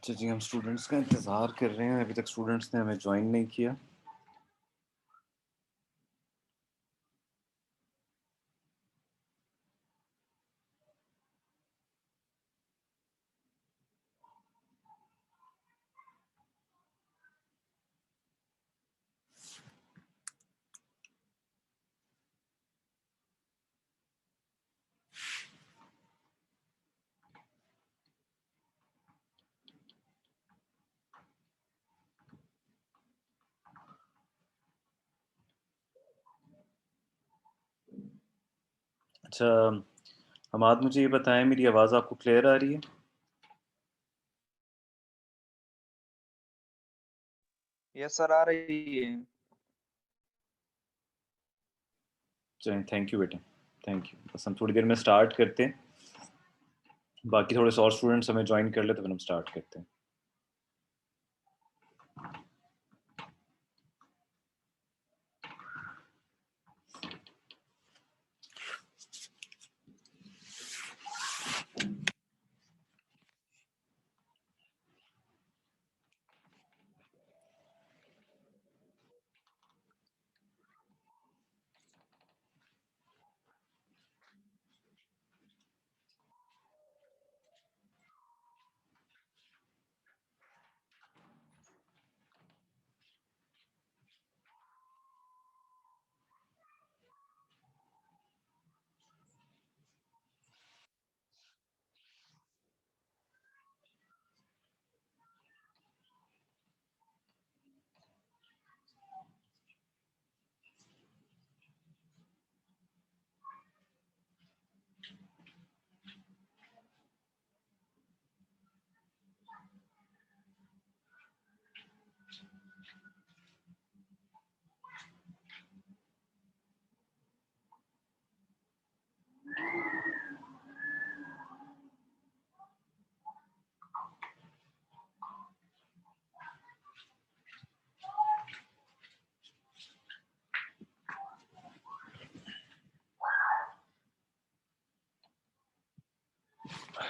अच्छा जी, हम स्टूडेंट्स का इंतज़ार कर रहे हैं, अभी तक स्टूडेंट्स ने हमें जॉइन नहीं किया। अच्छा, हमाद मुझे ये बताएं, मेरी आवाज़ आपको क्लियर आ रही है? यस सर, आ रही है। चलें, थैंक यू बेटा, थैंक यू। बस हम थोड़ी देर में स्टार्ट करते हैं, बाकी थोड़े से और स्टूडेंट्स हमें जॉइन कर ले तो फिर हम स्टार्ट करते हैं।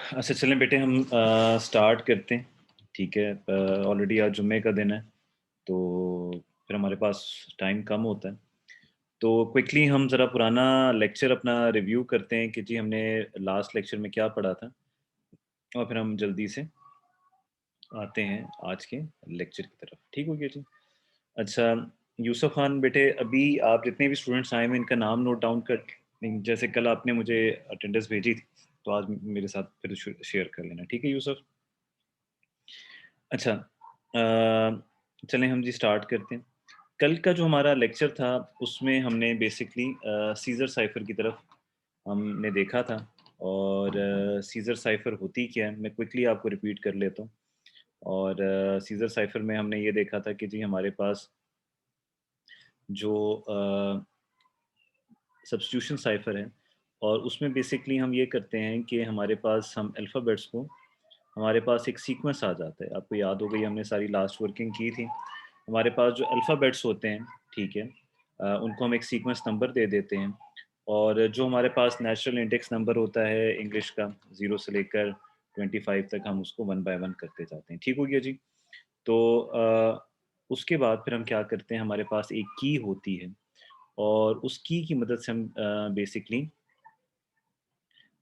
अच्छा चलें बेटे, हम स्टार्ट करते हैं। ठीक है, ऑलरेडी आज जुम्मे का दिन है तो फिर हमारे पास टाइम कम होता है। तो क्विकली हम ज़रा पुराना लेक्चर अपना रिव्यू करते हैं कि जी हमने लास्ट लेक्चर में क्या पढ़ा था, और फिर हम जल्दी से आते हैं आज के लेक्चर की तरफ। ठीक हो गया जी? अच्छा, यूसुफ खान बेटे, अभी आप जितने भी स्टूडेंट्स आए हैं इनका नाम नोट डाउन कर, जैसे कल आपने मुझे अटेंडेंस भेजी थी तो आज मेरे साथ फिर शेयर कर लेना। ठीक है यूसुफ? अच्छा, चलें हम जी स्टार्ट करते हैं। कल का जो हमारा लेक्चर था उसमें हमने बेसिकली सीज़र साइफ़र की तरफ हमने देखा था, और सीज़र साइफ़र होती क्या है मैं क्विकली आपको रिपीट कर लेता हूँ। और सीज़र साइफ़र में हमने ये देखा था कि जी हमारे पास जो सब्स्टिट्यूशन साइफ़र है, और उसमें बेसिकली हम ये करते हैं कि हमारे पास हम अल्फ़ाबेट्स को, हमारे पास एक सीक्वेंस आ जाता है। आपको याद हो गई, हमने सारी लास्ट वर्किंग की थी। हमारे पास जो अल्फ़ाबेट्स होते हैं, ठीक है, उनको हम एक सीक्वेंस नंबर दे देते हैं, और जो हमारे पास नेचुरल इंडेक्स नंबर होता है इंग्लिश का 0 से लेकर 25 तक, हम उसको 1 बाय 1 करते जाते हैं। ठीक हो गया जी? तो उसके बाद फिर हम क्या करते हैं, हमारे पास एक की होती है, और उस की मदद से हम बेसिकली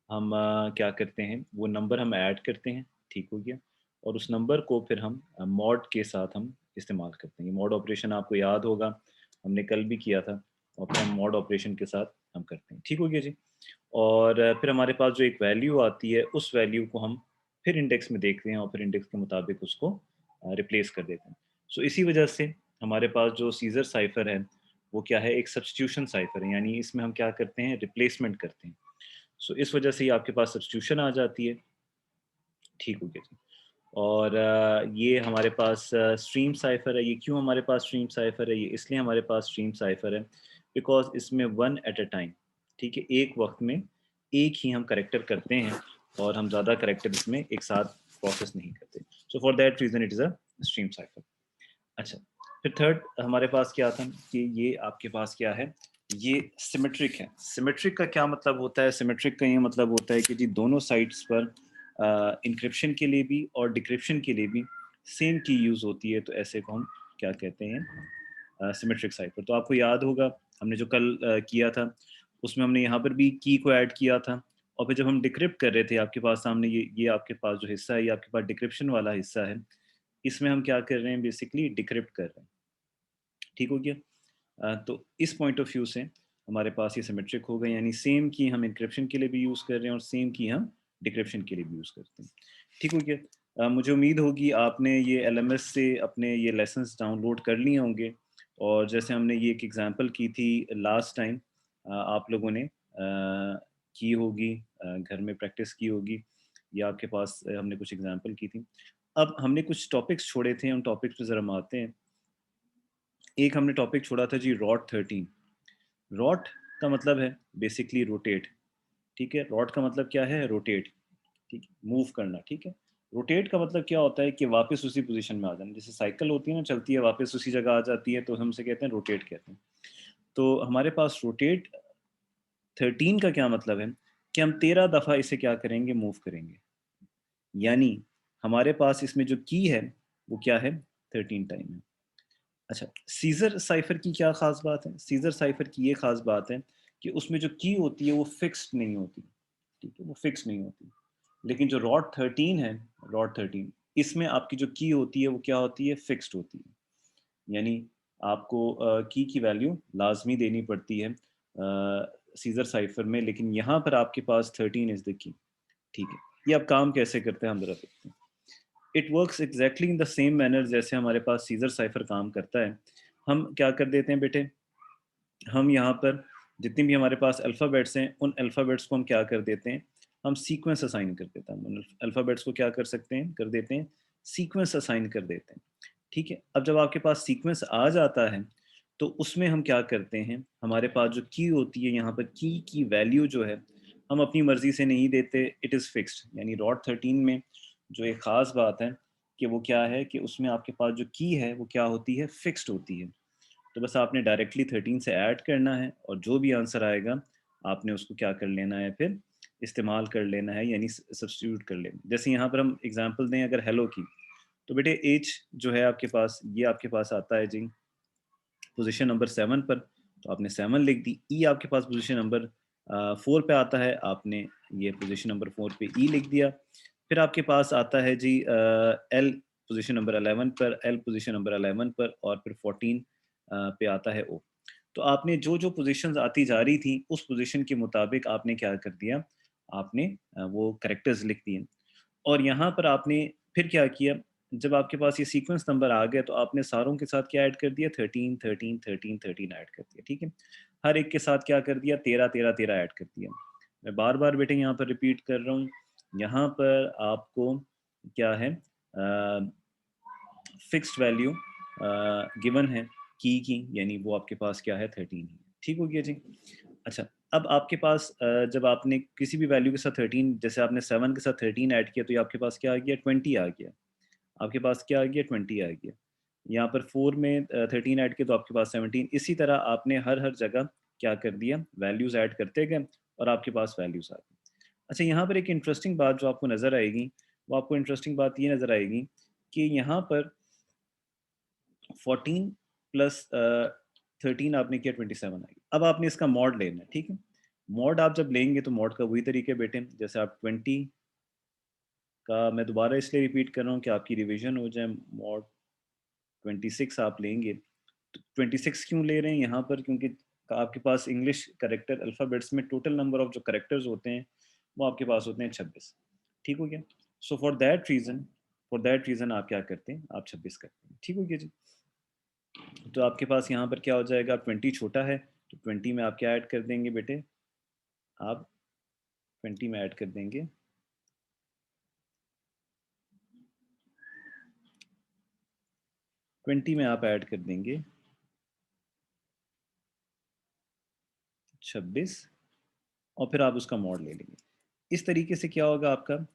हम क्या करते हैं, वो नंबर हम ऐड करते हैं। ठीक हो गया? और उस नंबर को फिर हम मॉड के साथ हम इस्तेमाल करते हैं। मॉड ऑपरेशन आपको याद होगा, हमने कल भी किया था, और फिर हम मॉड ऑपरेशन के साथ हम करते हैं। ठीक हो गया जी? और फिर हमारे पास जो एक वैल्यू आती है, उस वैल्यू को हम फिर इंडेक्स में देखते हैं, और फिर इंडेक्स के मुताबिक उसको रिप्लेस कर देते हैं। सो इसी वजह से हमारे पास जो सीज़र साइफ़र है, वो क्या है, एक सब्स्टिट्यूशन साइफ़र है, यानी इसमें हम क्या करते हैं, रिप्लेसमेंट करते हैं। सो इस वजह से ही आपके पास सब्स्टिट्यूशन आ जाती है। ठीक हो गया जी। और ये हमारे पास स्ट्रीम साइफ़र है। ये क्यों हमारे पास स्ट्रीम साइफ़र है? ये इसलिए हमारे पास स्ट्रीम साइफ़र है बिकॉज़ इसमें वन एट अ टाइम, ठीक है, एक वक़्त में एक ही हम करैक्टर करते हैं, और हम ज़्यादा करैक्टर इसमें एक साथ प्रोसेस नहीं करते। So for that reason it is a stream cipher. अच्छा, फिर थर्ड हमारे पास क्या था कि ये आपके पास क्या है, ये सिमेट्रिक है। सिमेट्रिक का क्या मतलब होता है? सिमेट्रिक का ये मतलब होता है कि जी दोनों साइड्स पर इंक्रिप्शन के लिए भी और डिक्रिप्शन के लिए भी सेम की यूज़ होती है, तो ऐसे को हम क्या कहते हैं, सिमेट्रिक साइफर। तो आपको याद होगा हमने जो कल किया था उसमें हमने यहाँ पर भी की को ऐड किया था, और फिर जब हम डिक्रिप्ट कर रहे थे आपके पास सामने ये आपके पास जो हिस्सा है, ये आपके पास डिक्रिप्शन वाला हिस्सा है, इसमें हम क्या कर रहे हैं, बेसिकली डिक्रिप्ट कर रहे हैं। ठीक हो गया? तो इस पॉइंट ऑफ व्यू से हमारे पास ये सिमेट्रिक हो गए, यानी सेम की हम इंक्रिप्शन के लिए भी यूज़ कर रहे हैं और सेम की हम डिक्रिप्शन के लिए भी यूज़ करते हैं। ठीक हो गया? मुझे उम्मीद होगी आपने ये एलएमएस से अपने ये लेसन्स डाउनलोड कर लिए होंगे, और जैसे हमने ये एक एग्जांपल की थी लास्ट टाइम, आप लोगों ने की होगी, घर में प्रैक्टिस की होगी, या आपके पास हमने कुछ एग्जांपल की थी। अब हमने कुछ टॉपिक्स छोड़े थे, उन टॉपिक्स पे ज़रा हम आते हैं। एक हमने टॉपिक छोड़ा था जी, रॉट 13। रॉट का मतलब है बेसिकली रोटेट। ठीक है, रॉट का मतलब क्या है, रोटेट। ठीक है, मूव करना। ठीक है, रोटेट का मतलब क्या होता है कि वापस उसी पोजीशन में आ जाना, जैसे साइकिल होती है ना, चलती है वापस उसी जगह आ जाती है, तो हम से कहते हैं रोटेट कहते हैं। तो हमारे पास रोटेट 13 का क्या मतलब है कि हम 13 दफ़ा इसे क्या करेंगे, मूव करेंगे। यानी हमारे पास इसमें जो की है वो क्या है, 13 टाइम है। अच्छा, सीज़र साइफ़र की क्या ख़ास बात है? सीज़र साइफ़र की ये ख़ास बात है कि उसमें जो की होती है वो फ़िक्स्ड नहीं होती, ठीक है? वो फ़िक्स्ड नहीं होती। लेकिन जो रॉड 13 है, रॉड 13, इसमें आपकी जो की होती है वो क्या होती है, फ़िक्स्ड होती है। यानी आपको की वैल्यू लाज़मी देनी पड़ती है सीज़र साइफ़र में, लेकिन यहाँ पर आपके पास 13 इज़ द की। ठीक है? ये अब काम कैसे करते हैं हम ज़रा देखते हैं। It works exactly in the same manner जैसे हमारे पास सीजर साइफर काम करता है। हम क्या कर देते हैं बेटे, हम यहाँ पर जितनी भी हमारे पास अल्फ़ाबेट्स हैं, उन अल्फ़ाबेट्स को हम क्या कर देते हैं, हम सीक्वेंस असाइन कर देते हैं। हम अल्फ़ाबेट्स को क्या कर सकते हैं, कर देते हैं, सीक्वेंस असाइन कर देते हैं। ठीक है, अब जब आपके पास सीक्वेंस आ जाता है तो उसमें हम क्या करते हैं, हमारे पास जो की होती है, यहाँ पर की वैल्यू जो है हम अपनी मर्जी से नहीं देते, इट इज़ फिक्स्ड। यानी रॉड 13 में जो एक ख़ास बात है कि वो क्या है कि उसमें आपके पास जो की है वो क्या होती है, फिक्स्ड होती है। तो बस आपने डायरेक्टली 13 से ऐड करना है, और जो भी आंसर आएगा आपने उसको क्या कर लेना है, फिर इस्तेमाल कर लेना है, यानी सब्स्टिट्यूट कर लेना। जैसे यहाँ पर हम एग्जांपल दें अगर हेलो की, तो बेटे एज जो है आपके पास, ये आपके पास आता है जी पोजीशन नंबर 7 पर, तो आपने 7 लिख दी। ई आपके पास पोजीशन नंबर 4 पे आता है, आपने ये पोजीशन नंबर 4 पे ई लिख दिया। फिर आपके पास आता है जी एल पोजीशन नंबर 11 पर, एल पोजीशन नंबर 11 पर, और फिर 14 पे आता है ओ। तो आपने जो जो पोजीशंस आती जा रही थी उस पोजीशन के मुताबिक आपने क्या कर दिया, आपने वो करेक्टर्स लिख दिए। और यहाँ पर आपने फिर क्या किया, जब आपके पास ये सीक्वेंस नंबर आ गया तो आपने सारों के साथ क्या ऐड कर दिया, 13 13 13 13 ऐड कर दिया। ठीक है, हर एक के साथ क्या कर दिया, 13 13 13 ऐड कर दिया। मैं बार बार बेटे यहाँ पर रिपीट कर रहा हूँ, यहाँ पर आपको क्या है, फिक्स्ड वैल्यू गिवन है की, यानी वो आपके पास क्या है, 13 है। ठीक हो गया जी। अच्छा, अब आपके पास जब आपने किसी भी वैल्यू के साथ 13, जैसे आपने 7 के साथ 13 ऐड किया, तो ये आपके पास क्या आ गया, 20 आ गया। आपके पास क्या आ गया, 20 आ गया। यहाँ पर 4 में 13 ऐड किया तो आपके पास 17। इसी तरह आपने हर हर जगह क्या कर दिया, वैल्यूज़ ऐड करते गए और आपके पास वैल्यूज़ आ गई। अच्छा, यहाँ पर एक इंटरेस्टिंग बात जो आपको नज़र आएगी, वो आपको इंटरेस्टिंग बात ये नज़र आएगी कि यहाँ पर 14 प्लस 13 आपने किया, 27 आएगी। अब आपने इसका मॉड लेना है, ठीक है? मॉड आप जब लेंगे तो मॉड का वही तरीके बेटे, जैसे आप 20 का, मैं दोबारा इसलिए रिपीट कर रहा हूँ कि आपकी रिवीजन हो जाए, मॉड 26 आप लेंगे। तो 26 क्यों ले रहे हैं यहाँ पर, क्योंकि आपके पास इंग्लिश करेक्टर अल्फ़ाबेट्स में टोटल नंबर ऑफ जो करेक्टर्स होते हैं वो आपके पास होते हैं 26। ठीक हो गया? सो फॉर दैट रीज़न आप क्या करते हैं, आप 26 करते हैं। ठीक हो गया जी। तो आपके पास यहाँ पर क्या हो जाएगा, 20 छोटा है तो 20 में आप क्या ऐड कर देंगे बेटे, आप 20 में ऐड कर देंगे 20 में आप ऐड कर देंगे 26, और फिर आप उसका मॉड ले लेंगे। इस तरीके से क्या होगा आपका,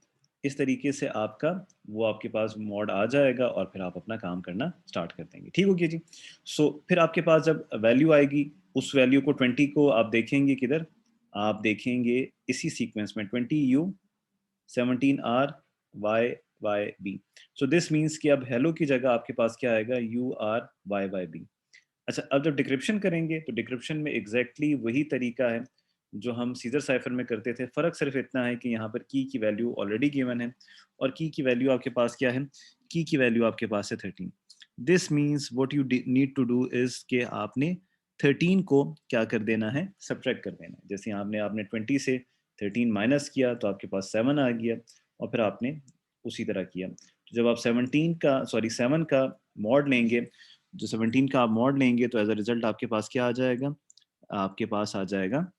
इस तरीके से आपका वो आपके पास मॉड आ जाएगा और फिर आप अपना काम करना स्टार्ट कर देंगे। ठीक हो गया जी। सो फिर आपके पास जब वैल्यू आएगी, उस वैल्यू को 20 को आप देखेंगे किधर, आप देखेंगे इसी सीक्वेंस में 20 you 17RYYB। So this means कि अब हेलो की जगह आपके पास क्या आएगा, URYYB। अच्छा, अब जब डिक्रिप्शन करेंगे तो डिक्रिप्शन में एग्जैक्टली वही तरीका है जो हम सीजर साइफर में करते थे। फ़र्क सिर्फ इतना है कि यहाँ पर की वैल्यू ऑलरेडी गिवन है और की वैल्यू आपके पास क्या है, की वैल्यू आपके पास है 13। This means what you need to do is कि आपने 13 को क्या कर देना है, सब्ट्रैक्ट कर देना है। जैसे आपने आपने 20 से 13 माइनस किया तो आपके पास 7 आ गया, और फिर आपने उसी तरह किया। तो जब आप 7 का मॉड लेंगे, जो 17 का आप मॉड लेंगे तो एज अ रिजल्ट आपके पास क्या आ जाएगा, आपके पास आ जाएगा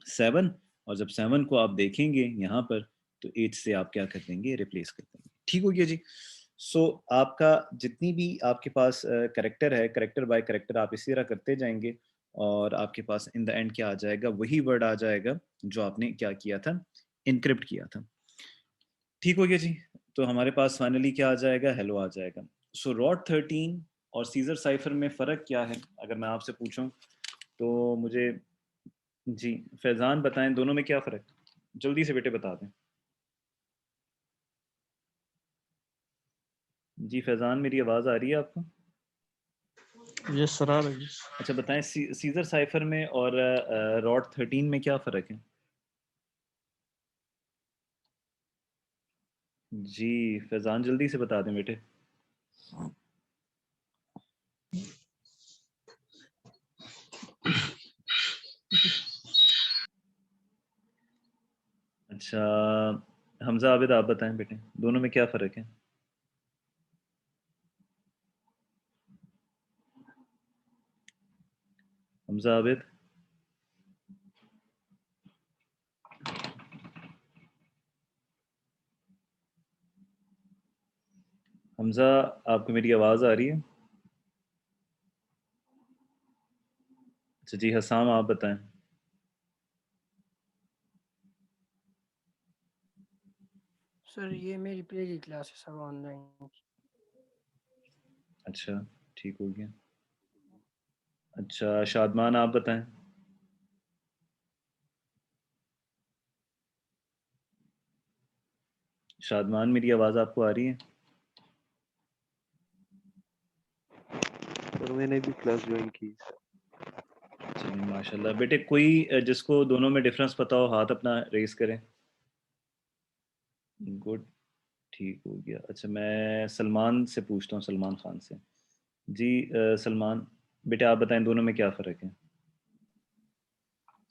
7। और जब 7 को आप देखेंगे यहाँ पर तो 8 से आप क्या कर देंगे, रिप्लेस कर देंगे। ठीक हो गया जी। सो आपका जितनी भी आपके पास करेक्टर है, करेक्टर बाय करेक्टर आप इसी तरह करते जाएंगे और आपके पास इन द एंड क्या आ जाएगा, वही वर्ड आ जाएगा जो आपने क्या किया था, इनक्रिप्ट किया था। ठीक हो गया जी। तो हमारे पास फाइनली क्या आ जाएगा, हेलो आ जाएगा। सो रॉड 13 और सीजर साइफर में फ़र्क क्या है अगर मैं आपसे पूछूं तो मुझे जी फैज़ान बताएं, दोनों में क्या फ़र्क, जल्दी से बेटे बता दें। जी फैज़ान, मेरी आवाज़ आ रही है आपको? यस सर, आ रही है। अच्छा बताएं, सीजर साइफर में और रॉड 13 में क्या फ़र्क है? जी फैज़ान जल्दी से बता दें बेटे। अच्छा हमज़ा आबिद आप बताएं बेटे, दोनों में क्या फ़र्क है? हमज़ा आबिद। हमज़ा, आपको मेरी आवाज़ आ रही है? अच्छा जी हसाम आप बताएं। सर ये मेरी पहली क्लास है सर ऑनलाइन। अच्छा ठीक हो गया। अच्छा शादमान आप बताएं। शादमान मेरी आवाज़ आपको आ रही है? सर मैंने भी क्लास ज्वाइन की। चलिए माशाल्लाह। बेटे कोई जिसको दोनों में डिफरेंस पता हो हाथ अपना रेस करें। गुड, ठीक हो गया। अच्छा मैं सलमान से पूछता हूँ, सलमान खान से। जी सलमान बेटे आप बताएं, दोनों में क्या फ़र्क है?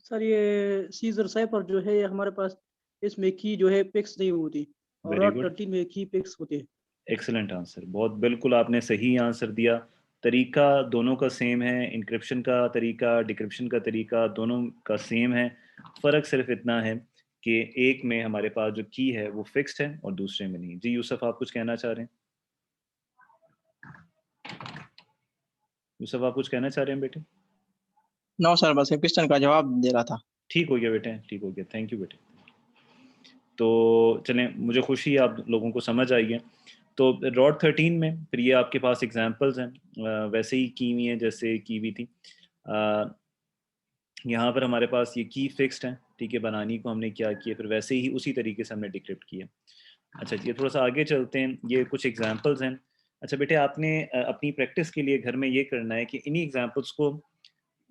सर ये सीजर साइफर जो है हमारे पास, इसमें की जो है फिक्स नहीं होती और वेरी रॉड गुड, 13 में की फिक्स होती है। एक्सीलेंट आंसर, बहुत बिल्कुल आपने सही आंसर दिया। तरीका दोनों का सेम है, इंक्रिप्शन का तरीका, डिक्रिप्शन का तरीका दोनों का सेम है। फ़र्क सिर्फ इतना है कि एक में हमारे पास जो की है वो फिक्स्ड है और दूसरे में नहीं। जी यूसुफ आप कुछ कहना चाह रहे हैं? यूसुफ आप कुछ कहना चाह रहे हैं बेटे? नो सर, बस एक क्वेश्चन का जवाब दे रहा था। ठीक हो गया बेटे, ठीक हो गया, थैंक यू बेटे। तो चलें, मुझे खुशी है आप लोगों को समझ आई है। तो रॉड 13 में फिर ये आपके पास एग्जांपल्स हैं, वैसे ही की हुई हैं जैसे की हुई थी। यहाँ पर हमारे पास ये की फिक्स्ड है, ठीक है, बनानी को हमने क्या किया, फिर वैसे ही उसी तरीके से हमने डिक्रिप्ट किया। अच्छा ये थोड़ा सा आगे चलते हैं, ये कुछ एग्जांपल्स हैं। अच्छा बेटे आपने अपनी प्रैक्टिस के लिए घर में ये करना है कि इन्हीं एग्जांपल्स को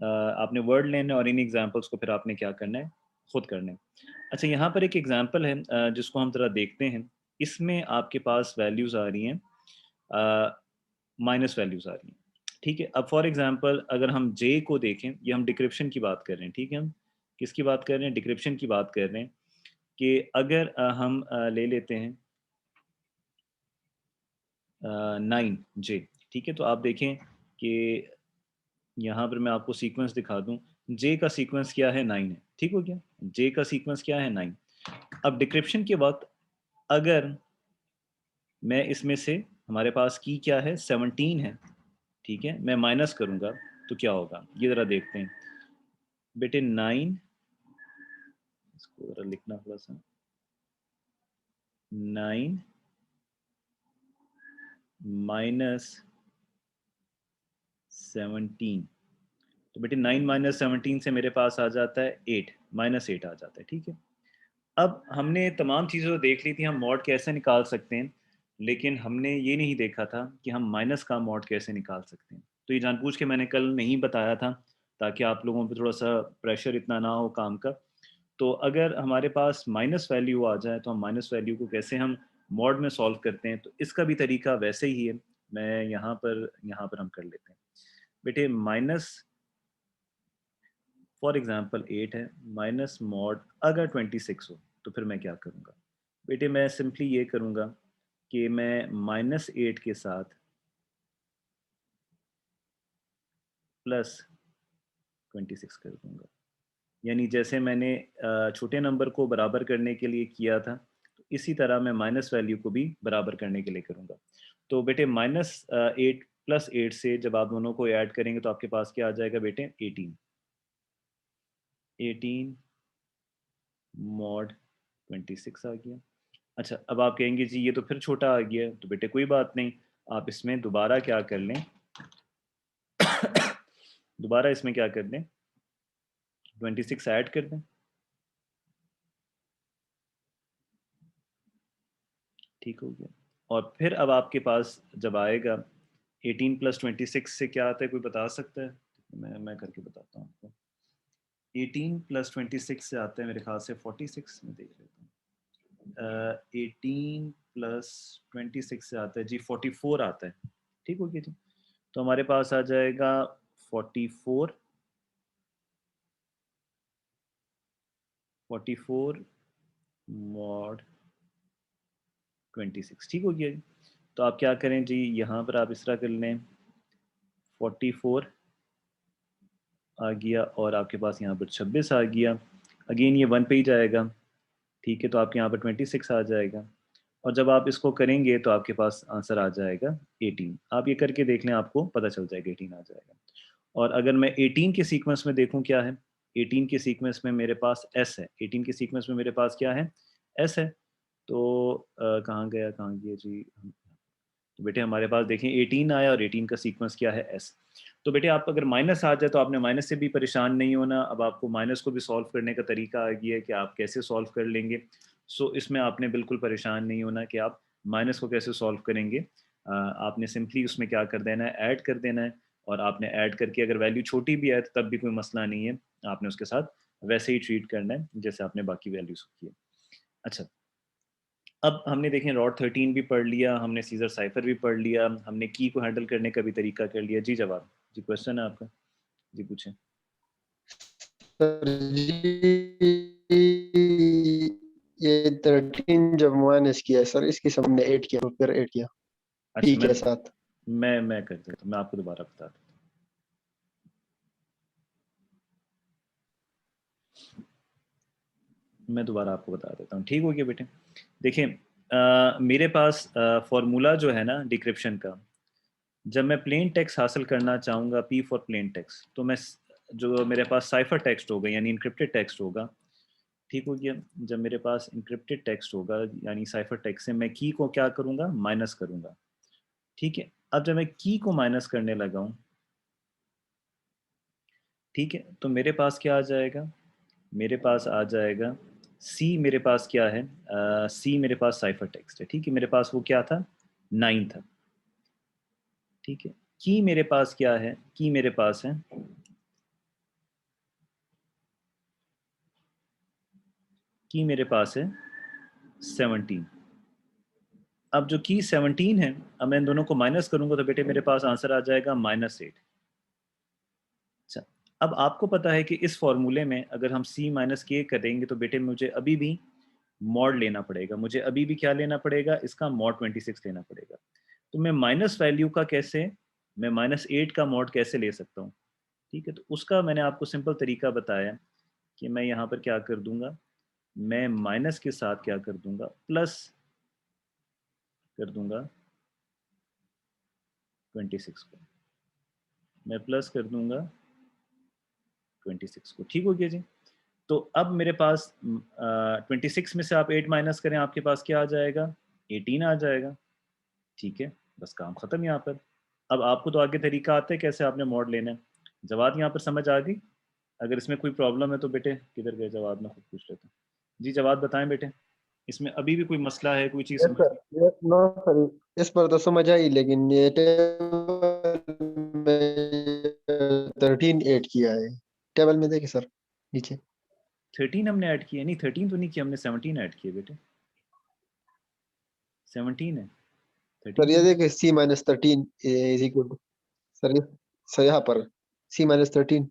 आपने वर्ड लेना है और इन एग्जांपल्स को फिर आपने क्या करना है, खुद करना है। अच्छा यहाँ पर एक एग्जांपल है जिसको हम ज़रा देखते हैं। इसमें आपके पास वैल्यूज़ आ रही हैं, माइनस वैल्यूज़ आ रही हैं, ठीक है। अब फॉर एग्जांपल अगर हम जे को देखें, ये हम डिक्रिप्शन की बात कर रहे हैं, ठीक है, हम किसकी बात कर रहे हैं, डिक्रिप्शन की बात कर रहे हैं। कि अगर हम ले लेते हैं 9J, ठीक है, तो आप देखें कि यहाँ पर मैं आपको सीक्वेंस दिखा दूँ। जे का सीक्वेंस क्या है, 9 है, ठीक हो गया। जे का सीक्वेंस क्या है, 9। अब डिक्रिप्शन के वक्त अगर मैं इसमें से, हमारे पास की क्या है, 17 है, ठीक है, मैं माइनस करूँगा तो क्या होगा, ये ज़रा देखते हैं बेटे। 9, इसको ज़रा लिखना थोड़ा सा, 9 माइनस 17, तो बेटे 9 माइनस 17 से मेरे पास आ जाता है 8, -8 आ जाता है, ठीक है। अब हमने तमाम चीज़ें तो देख ली थी, हम मॉड कैसे निकाल सकते हैं, लेकिन हमने ये नहीं देखा था कि हम माइनस का मॉड कैसे निकाल सकते हैं। तो ये जानबूझ के मैंने कल नहीं बताया था, ताकि आप लोगों पे थोड़ा-सा प्रेशर इतना ना हो काम का। तो अगर हमारे पास माइनस वैल्यू आ जाए, तो हम माइनस वैल्यू को कैसे हम मॉड में सॉल्व करते हैं, तो इसका भी तरीका वैसे ही है। मैं यहाँ पर हम कर लेते हैं। बेटे माइनस फॉर एग्ज़ाम्पल 8 है, माइनस मॉड अगर 26 हो, तो फिर मैं क्या करूँगा? बेटे मैं सिंपली ये करूँगा कि मैं -8 के साथ प्लस 26 कर दूँगा। यानी जैसे मैंने छोटे नंबर को बराबर करने के लिए किया था, तो इसी तरह मैं माइनस वैल्यू को भी बराबर करने के लिए करूँगा। तो बेटे -8 प्लस 8 से जब आप दोनों को ऐड करेंगे तो आपके पास क्या आ जाएगा बेटे 18। 18 मॉड 26 आ गया। अच्छा, अब आप कहेंगे जी ये तो फिर छोटा आ गया है, तो बेटे कोई बात नहीं, आप इसमें दोबारा क्या कर लें दोबारा इसमें क्या कर दें, 26 ऐड कर दें। ठीक हो गया। और फिर अब आपके पास जब आएगा 18 प्लस 26 से क्या आता है, कोई बता सकता है? मैं करके बताता हूँ आपको। 18 प्लस 26 से आता है मेरे ख्याल से 46, में देख लेता हूँ। 18 प्लस 26 से आता है जी 44 आता है। ठीक हो गया जी। तो हमारे पास आ जाएगा 44 मॉड 26। ठीक हो गया जी। तो आप क्या करें जी, यहाँ पर आप इस तरह कर लें, 44 आ गया और आपके पास यहाँ पर 26 आ गया। अगेन ये 1 पे ही जाएगा। ठीक है, तो आपके यहाँ पर 26 आ जाएगा। और जब आप इसको करेंगे तो आपके पास आंसर आ जाएगा 18। आप ये करके देख लें, आपको पता चल जाएगा 18 आ जाएगा। और अगर मैं 18 के सीक्वेंस में देखूं क्या है, 18 के सीक्वेंस में मेरे पास एस है। 18 के सीक्वेंस में मेरे पास क्या है, एस है। तो कहाँ गया जी, तो बेटे हमारे पास देखें 18 आया और 18 का सीक्वेंस क्या है, एस। तो बेटे आप अगर माइनस आ जाए तो आपने माइनस से भी परेशान नहीं होना। अब आपको माइनस को भी सॉल्व करने का तरीका आ गया है कि आप कैसे सॉल्व कर लेंगे। सो इसमें आपने बिल्कुल परेशान नहीं होना कि आप माइनस को कैसे सॉल्व करेंगे। आपने सिंपली उसमें क्या कर देना है, ऐड कर देना है। और आपने ऐड करके अगर वैल्यू छोटी भी है तो तब भी कोई मसला नहीं है, आपने उसके साथ वैसे ही ट्रीट करना है जैसे आपने बाकी वैल्यूज की है। अच्छा, अब हमने देखें रॉड 13 भी पढ़ लिया, हमने सीजर साइफर भी पढ़ लिया, हमने की को हैंडल करने का भी तरीका कर लिया। जी जवाब, जी क्वेश्चन है आपका, जी पूछें। सर जी ये 13 जब माइनस किया सर, इसके सामने 8 किया तो फिर 8 किया अच्छा, पी के साथ। मैं कर देता हूँ, मैं आपको दोबारा बता देता हूँ, मैं दोबारा आपको बता देता हूँ। ठीक हो गया बेटे। देखें मेरे पास फॉर्मूला जो है ना डिक्रिप्शन का, जब मैं प्लेन टेक्स्ट हासिल करना चाहूँगा, पी फॉर प्लेन टेक्स्ट, तो मैं जो मेरे पास साइफर टेक्स्ट होगा यानी इनक्रिप्टेड टेक्स्ट होगा। ठीक हो गया। जब मेरे पास इनक्रिप्टेड टेक्स्ट होगा यानी साइफर टेक्स्ट से मैं की को क्या करूँगा, माइनस करूँगा। ठीक है, अब जब मैं की को माइनस करने लगा हूँ, ठीक है, तो मेरे पास क्या आ जाएगा, मेरे पास आ जाएगा सी। मेरे पास क्या है, सी मेरे पास साइफर टेक्स्ट है। ठीक है, मेरे पास वो क्या था, 9 था। ठीक है, की मेरे पास क्या है, की मेरे पास है, की मेरे पास है 17। अब जो की 17 है, अब मैं इन दोनों को माइनस करूंगा तो बेटे मेरे पास आंसर आ जाएगा -8। अच्छा, अब आपको पता है कि इस फॉर्मूले में अगर हम सी माइनस के करेंगे तो बेटे मुझे अभी भी मॉड लेना पड़ेगा। मुझे अभी भी क्या लेना पड़ेगा, इसका मॉड 26 लेना पड़ेगा। तो मैं माइनस वैल्यू का कैसे, मैं -8 का मॉड कैसे ले सकता हूँ। ठीक है, तो उसका मैंने आपको सिंपल तरीका बताया कि मैं यहाँ पर क्या कर दूंगा, मैं माइनस के साथ क्या कर दूंगा, प्लस कर दूंगा 26 को, मैं प्लस कर दूंगा 26 को। ठीक हो गया जी। तो अब मेरे पास 26 में से आप 8 माइनस करें, आपके पास क्या आ जाएगा, 18 आ जाएगा। ठीक है, बस काम खत्म यहाँ पर। अब आपको तो आगे तरीका आता है कैसे आपने मॉड लेना है। जवाब यहाँ पर समझ आ गई। अगर इसमें कोई प्रॉब्लम है तो बेटे किधर गए जवाब, मैं खुद पूछ लेता हूँ। जी जवाब बताएं बेटे, इसमें अभी भी कोई मसला है, कोई चीज़ यस समझ सर, नो सर, इस पर तो समझ आई, लेकिन ये टेबल में 13 ऐड किया है, टेबल में देखिए सर नीचे। 13 हमने ऐड किया, नहीं 13 तो नहीं किया हमने, 17 ऐड किए बेटे, 17 है, सर 13 ये तो नहीं। देखिए C-13 is equal to, sir sir यहाँ पर C-13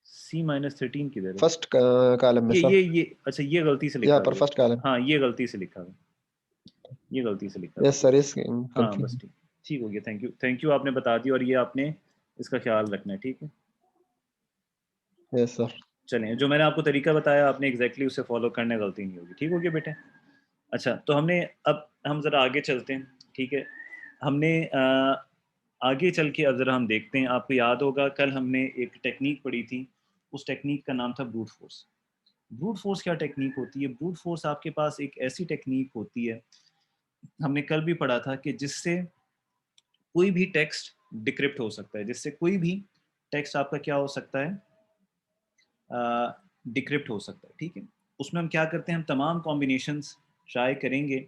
C-13 किधर है? फर्स्ट कॉलम में सर, ये अच्छा ये गलती से यहाँ लिखा पर गया, फर्स्ट कॉलम। हाँ ये गलती से लिखा गया, ये गलती से लिखा यस गया। सर, इस हाँ बस कंफ्यूजन। ठीक, ठीक हो गया, थैंक यू आपने बता दिया, और ये आपने इसका ख्याल रखना है, ठीक है। Yes sir. चलें, जो मैंने आपको तरीका बताया आपने एग्जैक्टली उसे फॉलो करने, गलती नहीं होगी, ठीक हो गया बेटे। अच्छा तो हमने, अब हम ज़रा आगे चलते हैं, ठीक है। हमने आगे चल के अब ज़रा हम देखते हैं, आपको याद होगा कल हमने एक टेक्निक पढ़ी थी, उस टेक्निक का नाम था ब्रूट फोर्स। ब्रूट फोर्स क्या टेक्निक होती है? ब्रूट फोर्स आपके पास एक ऐसी टेक्निक होती है, हमने कल भी पढ़ा था, कि जिससे कोई भी टेक्स्ट डिक्रिप्ट हो सकता है, जिससे कोई भी टेक्स्ट आपका क्या हो सकता है, डिक्रिप्ट हो सकता है, ठीक है। उसमें हम क्या करते हैं, हम तमाम कॉम्बिनेशंस ट्राई करेंगे,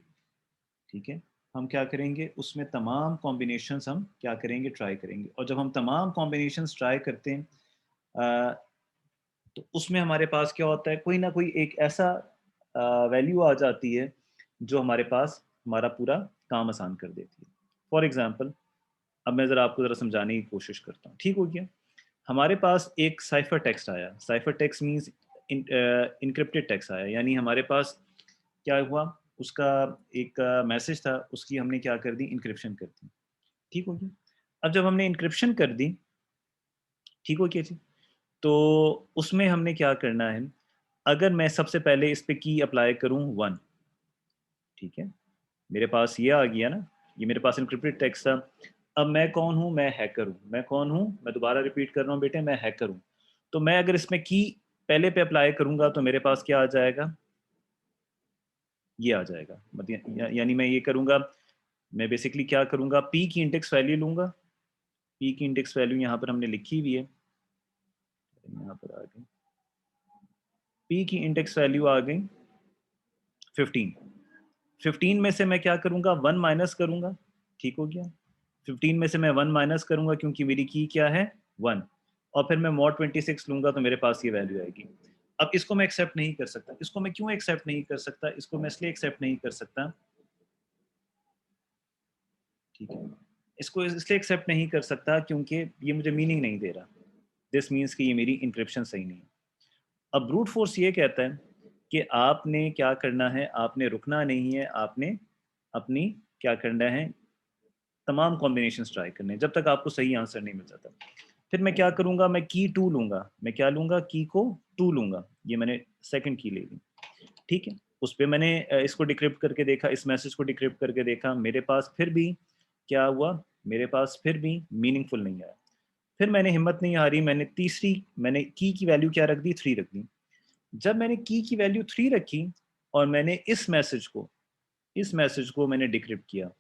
ठीक है। हम क्या करेंगे, उसमें तमाम कॉम्बिनेशंस हम क्या करेंगे, ट्राई करेंगे, और जब हम तमाम कॉम्बिनेशंस ट्राई करते हैं अ, तो उसमें हमारे पास क्या होता है, कोई ना कोई एक ऐसा वैल्यू आ जाती है जो हमारे पास हमारा पूरा काम आसान कर देती है। फॉर एग्जांपल, अब मैं ज़रा आपको ज़रा समझाने की कोशिश करता हूँ, ठीक हो गया। हमारे पास एक साइफर टेक्स्ट आया, cipher text means encrypted text आया, यानी हमारे पास क्या हुआ, उसका एक मैसेज था, उसकी हमने क्या कर दी, इंक्रिप्शन कर दी, ठीक हो गया। अब जब हमने इंक्रिप्शन कर दी, ठीक हो गया जी, तो उसमें हमने क्या करना है, अगर मैं सबसे पहले इस पे की अप्लाई करूं 1, ठीक है, मेरे पास ये आ गया ना, ये मेरे पास इनक्रिप्टेड टेक्स्ट था। अब मैं कौन हूँ, मैं हैकर हूँ, मैं कौन हूँ, मैं दोबारा रिपीट कर रहा हूँ बेटे, मैं हैकर हूँ। तो मैं अगर इसमें की पहले पे अप्लाई करूंगा तो मेरे पास क्या आ जाएगा, ये आ जाएगा, मतलब यानी मैं ये करूंगा, मैं बेसिकली क्या करूंगा, पी की इंडेक्स वैल्यू लूंगा, पी की इंडेक्स वैल्यू यहाँ पर हमने लिखी हुई है, यहाँ पर आ गई, पी की इंडेक्स वैल्यू आ गई 15, 15 में से मैं क्या करूंगा, 1 माइनस करूंगा, ठीक हो गया। 15 में से मैं 1 माइनस करूंगा क्योंकि मेरी की क्या है, 1, और फिर मैं मॉड 26 लूंगा तो मेरे पास ये वैल्यू आएगी। अब इसको मैं एक्सेप्ट नहीं कर सकता, इसको मैं क्यों एक्सेप्ट नहीं कर सकता, इसको मैं इसलिए एक्सेप्ट नहीं कर सकता, ठीक है, इसको इसलिए एक्सेप्ट नहीं कर सकता क्योंकि ये मुझे मीनिंग नहीं दे रहा, दिस मीन्स कि ये मेरी इंक्रिप्शन सही नहीं है। अब ब्रूट फोर्स ये कहता है कि आपने क्या करना है, आपने रुकना नहीं है, आपने अपनी क्या करना है, तमाम कॉम्बिनेशन ट्राई करने हैं जब तक आपको सही आंसर नहीं मिल जाता। फिर मैं क्या करूंगा, मैं की 2 लूंगा, मैं क्या लूंगा, की को 2 लूंगा, ये मैंने सेकंड की ले ली, ठीक है। उस पर मैंने इसको डिक्रिप्ट करके देखा, इस मैसेज को डिक्रिप्ट करके देखा, मेरे पास फिर भी क्या हुआ, मेरे पास फिर भी मीनिंगफुल नहीं आया। फिर मैंने हिम्मत नहीं हारी, मैंने तीसरी, मैंने की वैल्यू क्या रख दी, 3 रख दी। जब मैंने की वैल्यू 3 रखी और मैंने इस मैसेज को मैंने डिक्रिप्ट किया,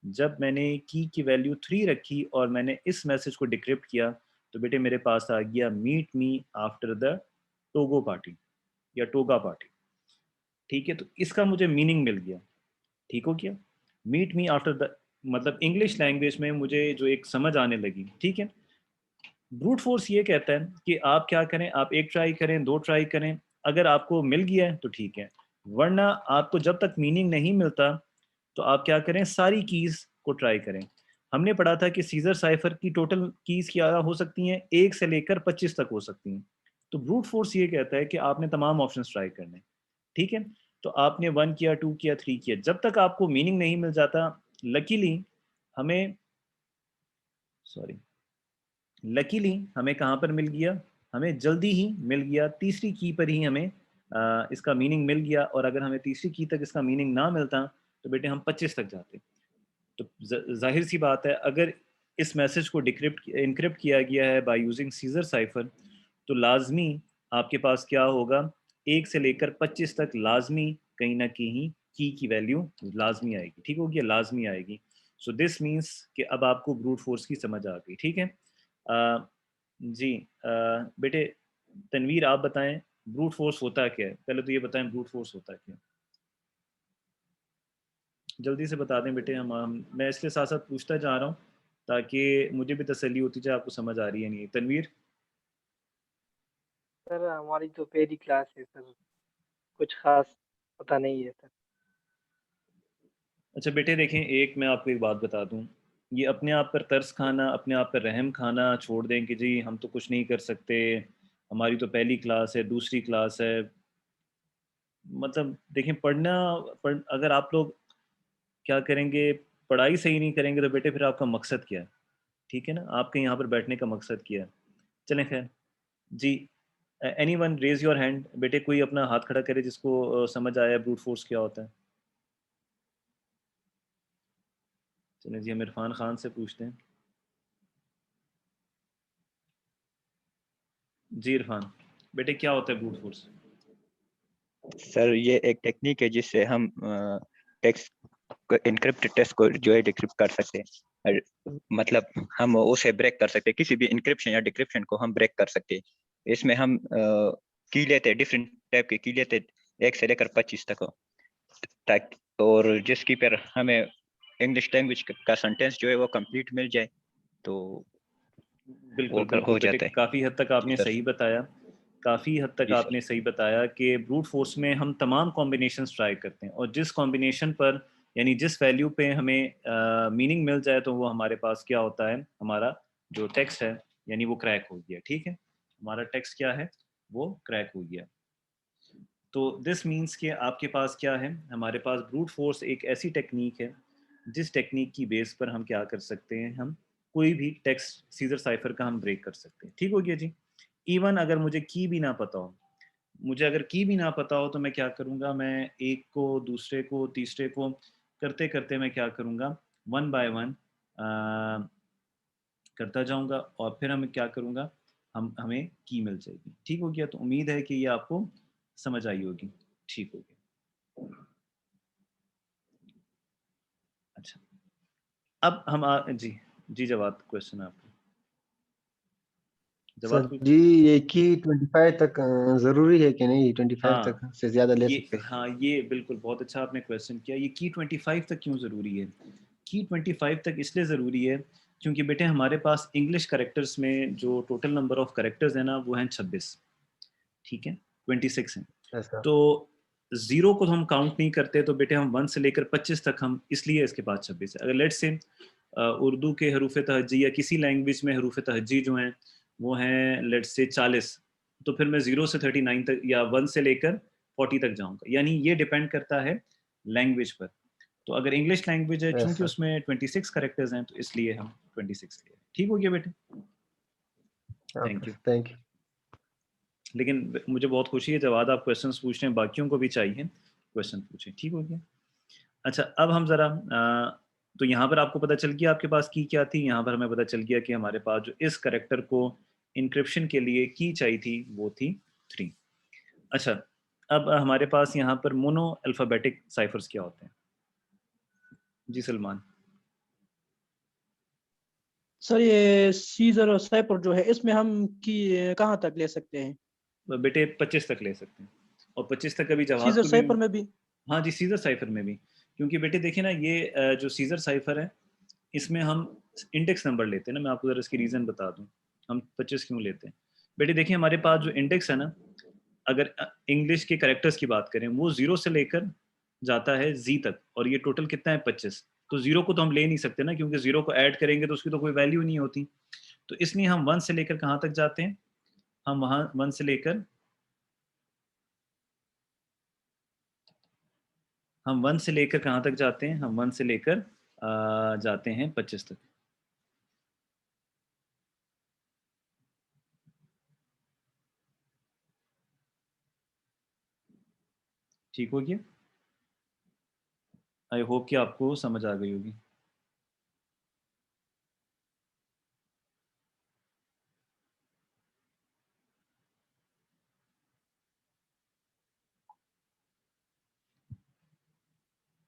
जब मैंने की वैल्यू 3 रखी और मैंने इस मैसेज को डिक्रिप्ट किया, तो बेटे मेरे पास आ गया, मीट मी आफ्टर द टोगो पार्टी या टोगा पार्टी, ठीक है। तो इसका मुझे मीनिंग मिल गया, ठीक हो गया, मीट मी आफ्टर द, मतलब इंग्लिश लैंग्वेज में मुझे जो एक समझ आने लगी, ठीक है। ब्रूट फोर्स ये कहता है कि आप क्या करें, आप एक ट्राई करें, 2 ट्राई करें, अगर आपको मिल गया है तो ठीक है, वरना आपको जब तक मीनिंग नहीं मिलता तो आप क्या करें, सारी कीज़ को ट्राई करें। हमने पढ़ा था कि सीजर साइफर की टोटल कीज़ क्या हो सकती हैं, 1 से लेकर 25 तक हो सकती हैं। तो ब्रूट फोर्स ये कहता है कि आपने तमाम ऑप्शंस ट्राई करने, ठीक है। तो आपने 1 किया, 2 किया, 3 किया, जब तक आपको मीनिंग नहीं मिल जाता, लकीली हमें, सॉरी, लकीली हमें कहाँ पर मिल गया, हमें जल्दी ही मिल गया, तीसरी की पर ही हमें इसका मीनिंग मिल गया, और अगर हमें तीसरी की तक इसका मीनिंग ना मिलता तो बेटे हम 25 तक जाते। तो जाहिर सी बात है, अगर इस मैसेज को डिक्रिप्ट इनक्रिप्ट किया गया है बाय यूजिंग सीजर साइफर, तो लाजमी आपके पास क्या होगा, 1 से लेकर 25 तक लाजमी कहीं ना कहीं की वैल्यू लाजमी आएगी, ठीक हो गया, लाजमी आएगी। सो दिस मीन्स कि अब आपको ब्रूट फोर्स की समझ आ गई, ठीक है। जी बेटे, तनवीर आप बताएं, ब्रूट फोर्स होता क्या है, पहले तो ये बताएं ब्रूट फोर्स होता क्या है। जल्दी से बता दें बेटे। हम मैं इसके साथ साथ पूछता जा रहा हूँ ताकि मुझे भी तसल्ली होती जाए आपको समझ आ रही है नहीं। तनवीर। सर हमारी तो पहली क्लास है सर, कुछ खास पता नहीं है सर। अच्छा बेटे देखें, एक मैं आपको एक बात बता दूं, ये अपने आप पर तरस खाना, अपने आप पर रहम खाना छोड़ दें कि जी हम तो कुछ नहीं कर सकते, हमारी तो पहली क्लास है, दूसरी क्लास है। मतलब देखें, अगर आप लोग क्या करेंगे, पढ़ाई सही नहीं करेंगे तो बेटे फिर आपका मकसद क्या है? ठीक है ना, आपके यहाँ पर बैठने का मकसद क्या है? चलें खैर जी। Any one raise your hand, बेटे कोई अपना हाथ खड़ा करे जिसको समझ आया ब्रूट फोर्स क्या होता है। चलें जी, हम इरफान खान से पूछते हैं। जी इरफान, बेटे क्या होता है ब्रूट फोर्स? सर ये एक टेक्निक है जिससे हम टेक्स्ट इनक्रिप्टेड टेक्स्ट को जो है डिक्रिप्ट कर सकते हैं। मतलब हम उसे ब्रेक कर सकते हैं, किसी भी इनक्रिप्शन या डिक्रिप्शन को हम ब्रेक कर सकते हैं। इसमें हम की लेते हैं, डिफरेंट टाइप की की लेते हैं, 1 से लेकर 25 तक और जिसकी पर हमें इंग्लिश लैंग्वेज का सेंटेंस जो है वो कंप्लीट मिल जाए तो बिल्कुल बिल्कुल हो बेटे, जाता है। काफ़ी हद तक जी आपने सर। सही बताया। काफ़ी हद तक जी सर। आपने सही बताया कि ब्रूट फोर्स में हम तमाम कॉम्बिनेशंस ट्राई करते हैं और जिस कॉम्बिनेशन पर यानी जिस वैल्यू पे हमें मीनिंग मिल जाए तो वो हमारे पास क्या होता है, हमारा जो टेक्स्ट है यानी वो क्रैक हो गया। ठीक है, हमारा टेक्स्ट क्या है, वो क्रैक हो गया। तो दिस मीन्स कि आपके पास क्या है, हमारे पास ब्रूट फोर्स एक ऐसी टेक्निक है जिस टेक्निक की बेस पर हम क्या कर सकते हैं, हम कोई भी टेक्स्ट सीजर साइफर का हम ब्रेक कर सकते हैं। ठीक हो गया जी। इवन अगर मुझे की भी ना पता हो, मुझे अगर की भी ना पता हो तो मैं क्या करूँगा, मैं एक को, दूसरे को, तीसरे को करते करते मैं क्या करूँगा, वन बाय वन करता जाऊँगा और फिर हमें क्या करूँगा, हमें की मिल जाएगी। ठीक हो गया। तो उम्मीद है कि ये आपको समझ आई होगी। ठीक हो गया। अच्छा, अब जी जी जवाब क्वेश्चन है आपका। सर जवाब कुछ। जी, ये की 25 तक जरूरी है कि नहीं? 25 हाँ, तक से ज्यादा ले ये सकते हैं? हाँ ये बिल्कुल बहुत अच्छा आपने क्वेश्चन किया। ये की 25 तक क्यों ज़रूरी है? की 25 तक इसलिए ज़रूरी है क्योंकि बेटे हमारे पास इंग्लिश करेक्टर्स में जो टोटल नंबर ऑफ करेक्टर्स है ना वो हैं 26। ठीक है, 26 हैं। ऐसा। तो जीरो को हम काउंट नहीं करते तो बेटे हम 1 से लेकर 25 तक हम इसलिए इसके पास 26 है। अगर लेट से उर्दू के हरूफ तहज्जी या किसी लैंग्वेज में हरूफ तहज्जी जो हैं वो हैं लेट से 40, तो फिर मैं 0 से 39 तक या 1 से लेकर 40 तक जाऊंगा। यानी ये डिपेंड करता है लैंग्वेज पर। तो अगर इंग्लिश लैंग्वेज है चूंकि ऐसा। उसमें 26 करेक्टर्स हैं तो इसलिए हम 26 लिए। ठीक हो गया बेटे, थैंक यू। Thank you. लेकिन मुझे बहुत खुशी है, जब आज आप क्वेश्चन पूछ रहे हैं बाकियों को भी चाहिए क्वेश्चन पूछें। ठीक हो गया। अच्छा, अब हम ज़रा तो यहाँ पर आपको पता चल गया आपके पास की क्या थी, यहाँ पर हमें पता चल गया कि हमारे पास जो इस करेक्टर को इंक्रिप्शन के लिए की चाहिए थी वो थी 3। अच्छा, अब हमारे पास यहाँ पर मोनो अल्फ़ाबेटिक साइफर्स क्या होते हैं? जी सलमान। सर ये सीजर और साइपर जो है इसमें हम की कहाँ तक ले सकते हैं? बेटे 25 तक ले सकते हैं और 25 तक कभी जवाब सीजर को भी। साइपर में भी? हाँ जी, सीजर साइफर में भी। क्योंकि बेटे देखिए ना, ये जो सीजर साइफर है इसमें हम इंडेक्स नंबर लेते हैं ना। मैं आपको ज़रा इसकी रीज़न बता दूं हम 25 क्यों लेते हैं। बेटे देखिए, हमारे पास जो इंडेक्स है ना, अगर इंग्लिश के करेक्टर्स की बात करें वो 0 से लेकर जाता है जी तक और ये टोटल कितना है 25। तो 0 को तो हम ले नहीं सकते ना, क्योंकि 0 को ऐड करेंगे तो उसकी तो कोई वैल्यू नहीं होती। तो इसलिए हम 1 से लेकर कहाँ तक जाते हैं, हम वहाँ 1 से लेकर हम 1 से लेकर कहाँ तक जाते हैं, हम 1 से लेकर जाते हैं 25 तक। ठीक हो गया। आई होप कि आपको समझ आ गई होगी।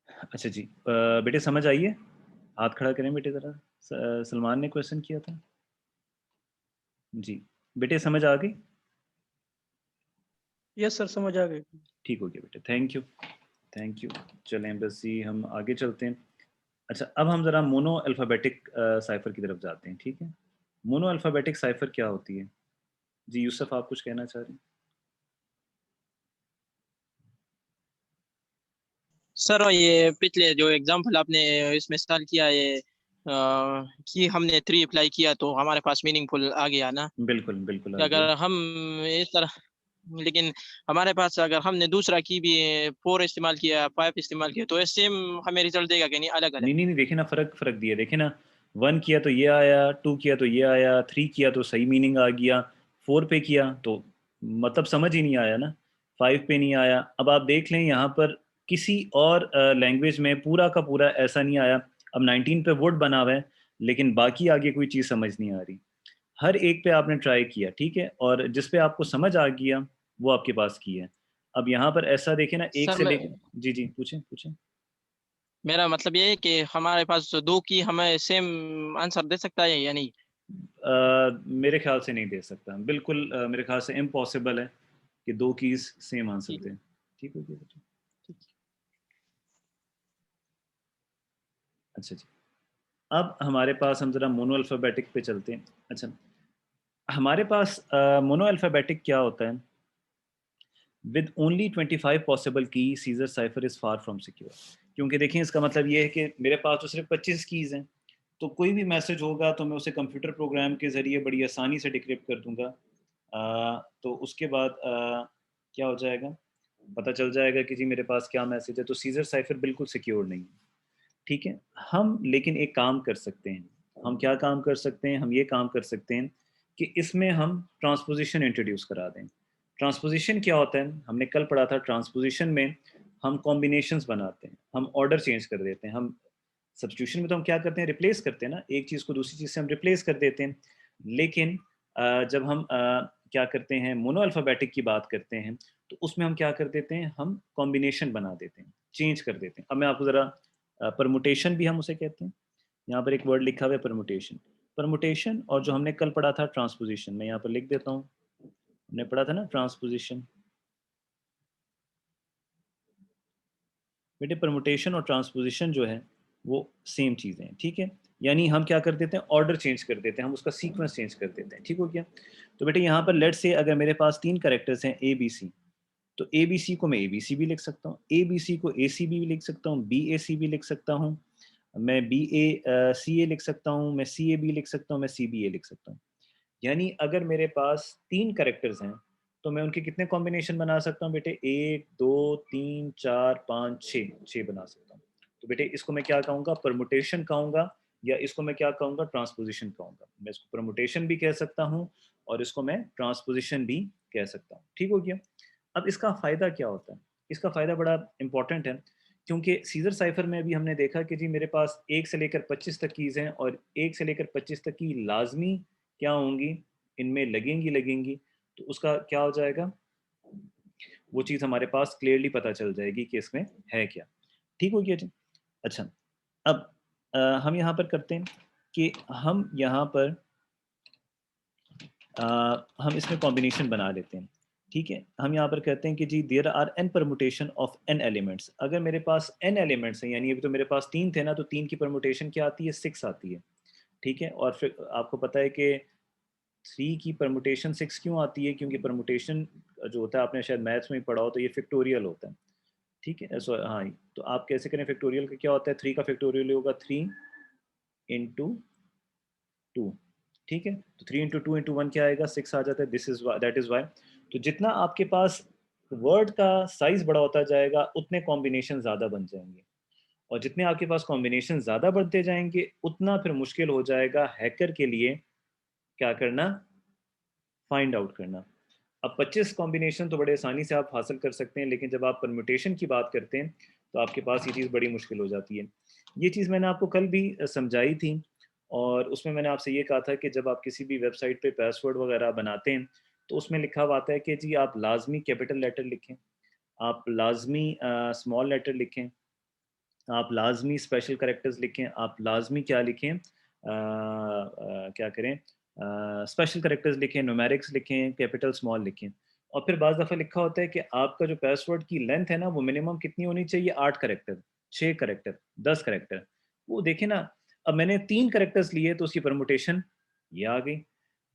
अच्छा जी, बेटे समझ आई है? हाथ खड़ा करें बेटे ज़रा। सलमान ने क्वेश्चन किया था जी। बेटे समझ आ गई? यस सर, समझ आ गई। ठीक हो गया बेटे, थैंक यू, थैंक यू। चलें बस ही हम आगे चलते हैं। अच्छा, अब हम ज़रा मोनो अल्फ़ाबेटिक साइफ़र की तरफ जाते हैं, ठीक है? मोनो अल्फ़ाबेटिक साइफ़र क्या होती है? जी, यूसुफ़ आप कुछ कहना चाह रहे हैं? सर ये पिछले जो एग्जांपल आपने इसमें इस्तेमाल किया ये कि हमने 3 अप्लाई किया तो हमारे पास मीनिंगफुल आ गया ना, बिल्कुल, बिल्कुल कि आ गया। अगर हम इस तरह, लेकिन हमारे पास अगर हमने दूसरा की भी 4 इस्तेमाल किया, 5 इस्तेमाल किया, तो ये सेम हमें रिजल्ट देगा कि नहीं अलग-अलग? नहीं, नहीं, नहीं, देखिए ना, फ़र्क दिया, देखिए ना, 1 किया तो ये आया, 2 किया तो ये आया, 3 किया तो सही मीनिंग आ गया, 4 पे किया तो मतलब समझ ही नहीं आया ना, 5 पे नहीं आया। अब आप देख लें यहाँ पर किसी और लैंग्वेज में पूरा का पूरा ऐसा नहीं आया। अब 19 पे वुड बना हुआ है, लेकिन बाकी आगे कोई चीज़ समझ नहीं आ रही। हर एक पे आपने ट्राई किया, ठीक है? और जिस पे आपको समझ आ गया, वो आपके पास की है। अब यहाँ पर ऐसा देखिए ना, 1 सर से मैं, लेके जी, जी, पूछें, पूछें। मेरा मतलब ये है कि हमारे पास 2 की हमें सेम आंसर दे सकता है या नहीं? मेरे ख़्याल से नहीं दे सकता। बिल्कुल मेरे ख़्याल से इम्पॉसिबल है कि 2 कीज़ सेम आंसर ठीक दें। ठीक हो गया बेटा? अच्छा जी। अब हमारे पास हम ज़रा मोनो अल्फ़ाबेटिक पे चलते हैं। अच्छा, हमारे पास मोनो अल्फ़ाबेटिक क्या होता है? With only 25 possible key Caesar cipher is far from secure. क्योंकि देखिए इसका मतलब ये है कि मेरे पास तो सिर्फ़ 25 कीज़ हैं। तो कोई भी मैसेज होगा तो मैं उसे कंप्यूटर प्रोग्राम के ज़रिए बड़ी आसानी से डिक्रिप्ट कर दूँगा। तो उसके बाद क्या हो जाएगा? पता चल जाएगा कि जी मेरे पास क्या मैसेज है, तो सीज़र साइफ़र बिल्कुल सिक्योर नहीं है, ठीक है? हम लेकिन एक काम कर सकते हैं, हम क्या काम कर सकते हैं? हम ये काम कर सकते हैं कि इसमें हम ट्रांसपोज़िशन इंट्रोड्यूस करा दें। ट्रांसपोज़िशन क्या होता है? हमने कल पढ़ा था ट्रांसपोज़िशन में हम कॉम्बिनेशंस बनाते हैं, हम ऑर्डर चेंज कर देते हैं, हम सब्स्टिट्यूशन में तो हम क्या करते हैं? रिप्लेस करते हैं ना, एक चीज़ को दूसरी चीज़ से हम रिप्लेस कर देते हैं। लेकिन जब हम क्या करते हैं, मोनो अल्फ़ाबेटिक की बात करते हैं, तो उसमें हम क्या कर देते हैं, हम कॉम्बिनेशन बना देते हैं, चेंज कर देते हैं। अब मैं आपको ज़रा परम्यूटेशन भी हम उसे कहते हैं। यहाँ पर एक वर्ड लिखा हुआ है परम्यूटेशन। परम्यूटेशन और जो हमने कल पढ़ा था ट्रांसपोज़िशन, मैं यहाँ पर लिख देता हूँ। हमने पढ़ा था ना ट्रांसपोज़िशन। बेटे परम्यूटेशन और ट्रांसपोज़िशन जो है, वो सेम चीज़ें हैं, ठीक है? यानी हम क्या कर देते हैं, ऑर्डर चेंज कर देते हैं, हम उसका सीक्वेंस चेंज कर देते हैं, ठीक हो गया? तो बेटे यहाँ पर लेट्स से अगर मेरे पास 3 कैरेक्टर्स हैं ए, बी, सी, तो ए, बी, सी को मैं ए, बी, सी भी लिख सकता हूँ, ए, बी, सी को ए, सी भी लिख सकता हूँ, बी, ए, सी भी लिख सकता हूँ, मैं बी, ए सी, ए लिख सकता हूँ, मैं सी, ए, बी लिख सकता हूँ, मैं सी, बी, ए लिख सकता हूँ। यानी अगर मेरे पास 3 कैरेक्टर्स हैं, तो मैं उनके कितने कॉम्बिनेशन बना सकता हूँ बेटे? 1, 2, 3, 4, 5, 6, 6 बना सकता हूँ। तो बेटे इसको मैं क्या कहूँगा? परम्यूटेशन कहूँगा, या इसको मैं क्या कहूँगा? ट्रांसपोज़िशन कहूँगा। मैं इसको परम्यूटेशन भी कह सकता हूँ और इसको मैं ट्रांसपोज़िशन भी कह सकता हूँ। ठीक हो गया? अब इसका फ़ायदा क्या होता है? इसका फ़ायदा बड़ा इम्पोर्टेंट है, क्योंकि सीज़र साइफ़र में भी हमने देखा कि जी मेरे पास 1 से लेकर 25 तक कीज़ हैं और 1 से लेकर 25 तक की लाज़मी क्या होंगी? इनमें लगेंगी, तो उसका क्या हो जाएगा? वो चीज़ हमारे पास क्लियरली पता चल जाएगी कि इसमें है क्या। ठीक हो गया जी? अच्छा, अब हम यहाँ पर करते हैं कि हम यहाँ पर हम इसमें कॉम्बिनेशन बना लेते हैं, ठीक है? हम यहाँ पर कहते हैं कि जी there are n permutation of n elements. अगर मेरे पास n एलिमेंट्स हैं, यानी अभी तो मेरे पास 3 थे ना, तो 3 की परम्यूटेशन क्या आती है? 6 आती है, ठीक है? और फिर आपको पता है कि 3 की परम्यूटेशन 6 क्यों आती है? क्योंकि परम्यूटेशन जो होता है, आपने शायद मैथ्स में ही पढ़ा हो, तो ये फैक्टोरियल होता है, ठीक है? हाँ, तो आप कैसे करें फैक्टोरियल का? क्या होता है? 3 का फैक्टोरियल होगा 3 इंटू 2, ठीक है? तो 3 इंटू 2 इंटू 1 क्या आएगा? 6 आ जाता है। This is that is Y. तो जितना आपके पास वर्ड का साइज बड़ा होता जाएगा, उतने कॉम्बिनेशन ज़्यादा बन जाएंगे, और जितने आपके पास कॉम्बिनेशन ज़्यादा बढ़ते जाएंगे, उतना फिर मुश्किल हो जाएगा हैकर के लिए क्या करना? फाइंड आउट करना। अब 25 कॉम्बिनेशन तो बड़े आसानी से आप हासिल कर सकते हैं, लेकिन जब आप परम्यूटेशन की बात करते हैं, तो आपके पास ये चीज़ बड़ी मुश्किल हो जाती है। ये चीज़ मैंने आपको कल भी समझाई थी, और उसमें मैंने आपसे ये कहा था कि जब आप किसी भी वेबसाइट पे पासवर्ड वगैरह बनाते हैं, तो उसमें लिखा हुआ आता है कि जी आप लाज़मी कैपिटल लेटर लिखें, आप लाज़मी स्मॉल लेटर लिखें, आप लाज़मी स्पेशल कैरेक्टर्स लिखें, आप लाज़मी क्या लिखें, क्या करें, स्पेशल कैरेक्टर्स लिखें, न्यूमेरिक्स लिखें, कैपिटल स्मॉल लिखें। और फिर बाज़ दफ़ा लिखा होता है कि आपका जो पासवर्ड की लेंथ है ना वो मिनिमम कितनी होनी चाहिए, 8 कैरेक्टर, 6 कैरेक्टर, 10 कैरेक्टर। वो देखें ना, अब मैंने 3 कैरेक्टर्स लिए तो उसकी परमुटेशन ये आ गई।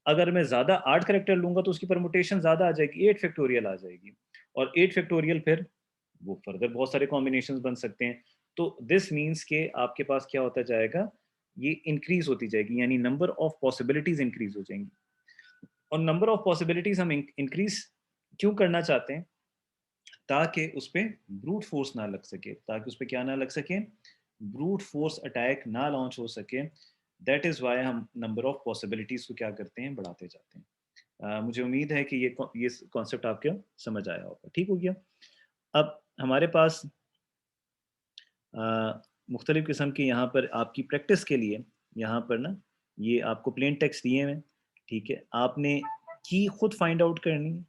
अगर मैं ज़्यादा 8 कैरेक्टर लूँगा तो उसकी परमुटेशन ज़्यादा आ जाएगी, 8 फैक्टोरियल आ जाएगी, और 8 फैक्टोरियल फिर वो फर्दर बहुत सारे कॉम्बिनेशंस बन सकते हैं। तो दिस मीन्स के आपके पास क्या होता जाएगा, ये इंक्रीज़ होती जाएगी, यानी नंबर ऑफ पॉसिबिलिटीज़ इंक्रीज़ हो जाएँगी। और नंबर ऑफ पॉसिबिलिटीज़ हम इंक्रीज़ क्यों करना चाहते हैं? ताकि उस पे ब्रूट फोर्स ना लग सके, ताकि उस पे क्या ना लग सके, ब्रूट फोर्स अटैक ना लॉन्च हो सके। दैट इज़ व्हाई हम नंबर ऑफ पॉसिबिलिटीज़ को क्या करते हैं, बढ़ाते जाते हैं। मुझे उम्मीद है कि ये कॉन्सेप्ट आपको समझ आया होगा। ठीक हो गया? अब हमारे पास मुख्तलिफ़ किस्म की यहाँ पर आपकी प्रैक्टिस के लिए यहाँ पर ना ये आपको प्लेन टेक्स्ट दिए हुए हैं, ठीक है? आपने की खुद फाइंड आउट करनी है,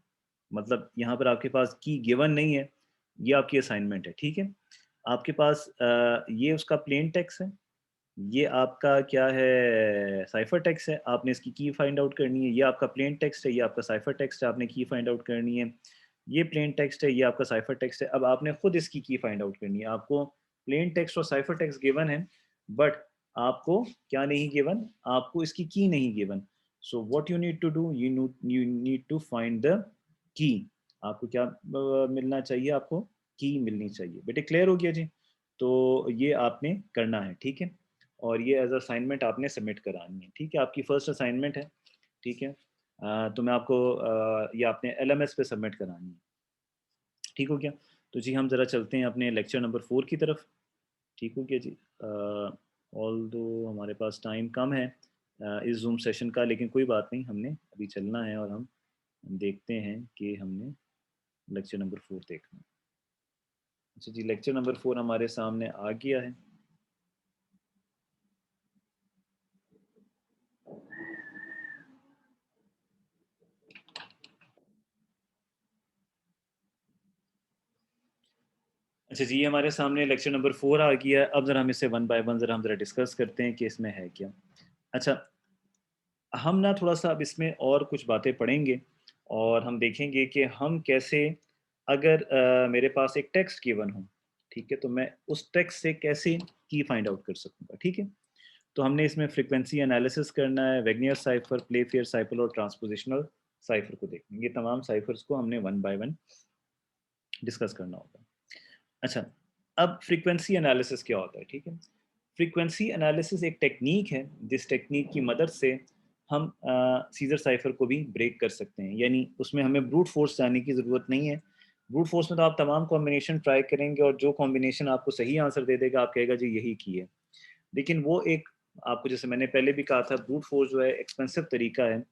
मतलब यहाँ पर आपके पास की गिवन नहीं है, ये आपकी असाइनमेंट है, ठीक है? आपके पास ये उसका प्लेन टेक्स्ट है, ये आपका क्या है, साइफर टेक्स्ट है, आपने इसकी की फाइंड आउट करनी है। ये आपका प्लेन टेक्स्ट है, ये आपका साइफर टेक्स्ट है, आपने की फाइंड आउट करनी है। ये प्लेन टेक्स्ट है, ये आपका साइफर टेक्स्ट है। अब आपने खुद इसकी की फाइंड आउट करनी है। आपको प्लेन टेक्स्ट और साइफर टेक्स्ट गिवन है, बट आपको क्या नहीं गिवन, आपको इसकी की नहीं given. So what you need to do, you need to find the key. आपको क्या मिलना चाहिए, आपको की मिलनी चाहिए। बेटे क्लियर हो गया जी? तो ये आपने करना है, ठीक है? और ये एज असाइनमेंट आपने सबमिट करानी है, ठीक है? आपकी फर्स्ट असाइनमेंट है, ठीक है? तो मैं आपको ये आपने एलएमएस पे सबमिट करानी है, ठीक हो गया? तो जी हम ज़रा चलते हैं अपने लेक्चर नंबर 4 की तरफ, ठीक हो गया जी? ऑल दो हमारे पास टाइम कम है इस जूम सेशन का, लेकिन कोई बात नहीं, हमने अभी चलना है और हम देखते हैं कि हमने लेक्चर नंबर 4 देखना है। अच्छा जी, लेक्चर नंबर 4 हमारे सामने आ गया है। अच्छा जी, ये हमारे सामने लेक्चर नंबर 4 आ गया है। अब ज़रा हम इसे वन बाय वन ज़रा हम ज़रा डिस्कस करते हैं कि इसमें है क्या। अच्छा, हम ना थोड़ा-सा अब इसमें और कुछ बातें पढ़ेंगे और हम देखेंगे कि हम कैसे, अगर मेरे पास एक टेक्स्ट गिवन हो, ठीक है? तो मैं उस टेक्स्ट से कैसे की फाइंड आउट कर सकूँगा, ठीक है? तो हमने इसमें फ्रीक्वेंसी एनालिसिस करना है, वेगनियर साइफ़र, प्लेफेयर साइफ़र और ट्रांसपोज़िशनल साइफ़र को देखना है। ये तमाम साइफ़र्स को हमने वन बाय वन डिस्कस करना होगा। अच्छा, अब फ्रीक्वेंसी एनालिसिस क्या होता है, ठीक है? फ्रीक्वेंसी एनालिसिस एक टेक्नीक है, जिस टेक्नीक की मदद से हम सीज़र साइफ़र को भी ब्रेक कर सकते हैं। यानी उसमें हमें ब्रूट फ़ोर्स जाने की ज़रूरत नहीं है। ब्रूट फ़ोर्स में तो आप तमाम कॉम्बिनेशन ट्राई करेंगे और जो कॉम्बिनेशन आपको सही आंसर दे देगा, आप कहेगा जी यही की है। लेकिन वो एक, आपको जैसे मैंने पहले भी कहा था, ब्रूट फ़ोर्स जो है एक्सपेंसिव तरीका है,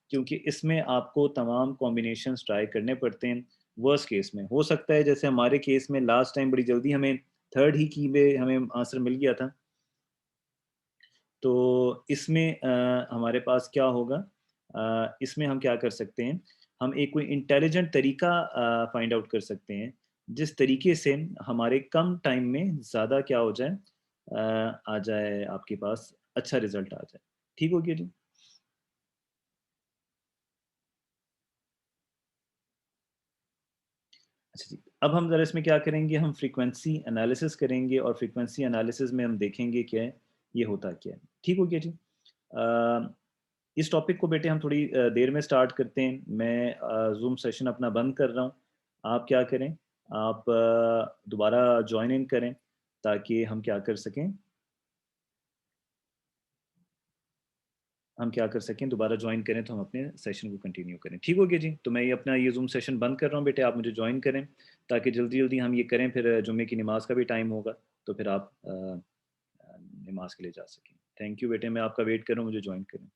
क्योंकि इसमें आपको तमाम कॉम्बिनेशंस ट्राई करने पड़ते हैं। वर्स्ट केस में हो सकता है, जैसे हमारे केस में लास्ट टाइम बड़ी जल्दी हमें थर्ड ही की में हमें आंसर मिल गया था। तो इसमें हमारे पास क्या होगा, इसमें हम क्या कर सकते हैं, हम एक कोई इंटेलिजेंट तरीका फाइंड आउट कर सकते हैं, जिस तरीके से हमारे कम टाइम में ज़्यादा क्या हो जाए, आ जाए आपके पास अच्छा रिजल्ट आ जाए। ठीक हो गया जी? अच्छा जी, अब हम ज़रा इसमें क्या करेंगे, हम फ्रीक्वेंसी एनालिसिस करेंगे और फ्रीक्वेंसी एनालिसिस में हम देखेंगे क्या है, ये होता क्या है। ठीक हो गया जी? इस टॉपिक को बेटे हम थोड़ी देर में स्टार्ट करते हैं। मैं ज़ूम सेशन अपना बंद कर रहा हूँ। आप क्या करें, आप दोबारा जॉइन इन करें, ताकि हम क्या कर सकें, दोबारा जॉइन करें तो हम अपने सेशन को कंटिन्यू करें। ठीक हो गया जी? तो मैं ये अपना ये ज़ूम सेशन बंद कर रहा हूँ बेटे, आप मुझे जॉइन करें, ताकि जल्दी-जल्दी हम ये करें, फिर जुम्मे की नमाज़ का भी टाइम होगा, तो फिर आप नमाज़ के लिए जा सकें। थैंक यू बेटे, मैं आपका वेट कर रहा हूँ, मुझे जॉइन करें।